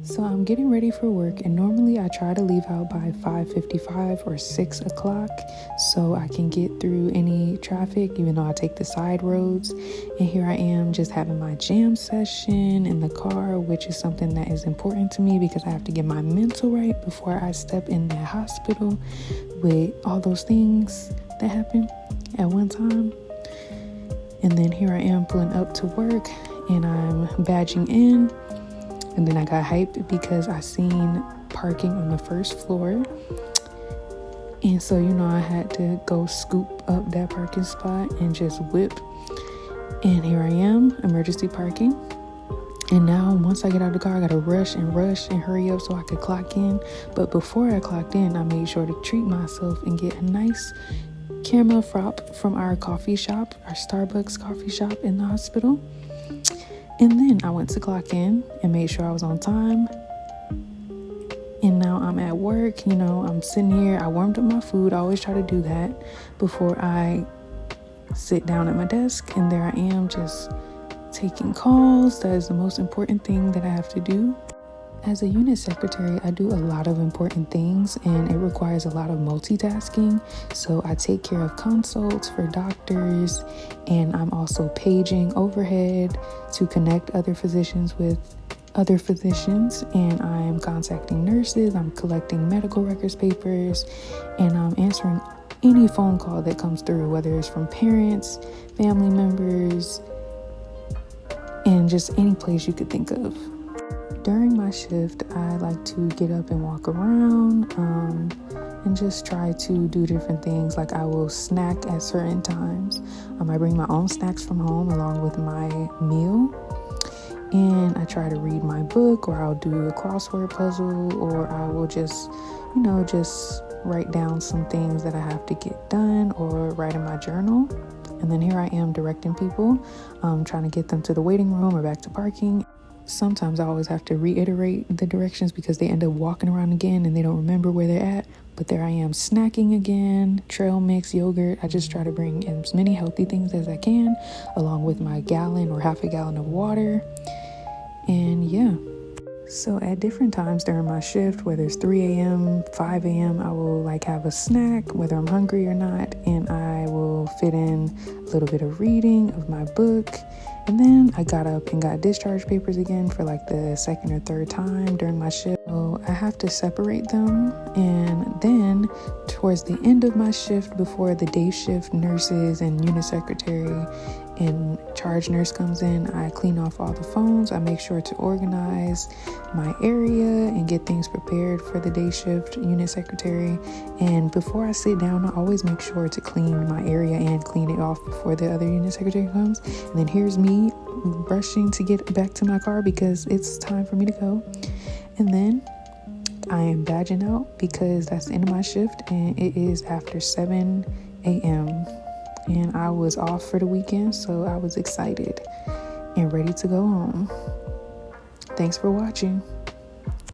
So I'm getting ready for work, and normally I try to leave out by 5:55 or 6 o'clock so I can get through any traffic, even though I take the side roads. And here I am just having my jam session in the car, which is something that is important to me because I have to get my mental right before I step in that hospital with all those things that happen at one time. And then here I am pulling up to work, and I'm badging in. And then I got hyped because I seen parking on the first floor. And so, I had to go scoop up that parking spot and just whip. And here I am, emergency parking. And now once I get out of the car, I gotta rush and hurry up so I could clock in. But before I clocked in, I made sure to treat myself and get a nice caramel frap from our coffee shop, our Starbucks coffee shop in the hospital. And then I went to clock in and made sure I was on time. And now I'm at work, I'm sitting here. I warmed up my food. I always try to do that before I sit down at my desk. And there I am just taking calls. That is the most important thing that I have to do. As a unit secretary, I do a lot of important things, and it requires a lot of multitasking. So I take care of consults for doctors, and I'm also paging overhead to connect other physicians with other physicians, and I'm contacting nurses, I'm collecting medical records papers, and I'm answering any phone call that comes through, whether it's from parents, family members, and just any place you could think of. During my shift, I like to get up and walk around and just try to do different things. Like I will snack at certain times. I bring my own snacks from home along with my meal. And I try to read my book, or I'll do a crossword puzzle, or I will just write down some things that I have to get done or write in my journal. And then here I am directing people, trying to get them to the waiting room or back to parking. Sometimes I always have to reiterate the directions because they end up walking around again and they don't remember where they're at. But there I am snacking again, trail mix, yogurt. I just try to bring in as many healthy things as I can, along with my gallon or half a gallon of water. And yeah. So at different times during my shift, whether it's 3 a.m., 5 a.m., I will have a snack, whether I'm hungry or not, and I will fit in a little bit of reading of my book. And then I got up and got discharge papers again for the second or third time during my shift. So I have to separate them. And then towards the end of my shift, before the day shift nurses and unit secretary and charge nurse comes in, I clean off all the phones. I make sure to organize my area and get things prepared for the day shift unit secretary. And before I sit down, I always make sure to clean my area and clean it off before the other unit secretary comes. And then here's me rushing to get back to my car because it's time for me to go. And then I am badging out because that's the end of my shift, and it is after 7 a.m. And I was off for the weekend, so I was excited and ready to go home. Thanks for watching.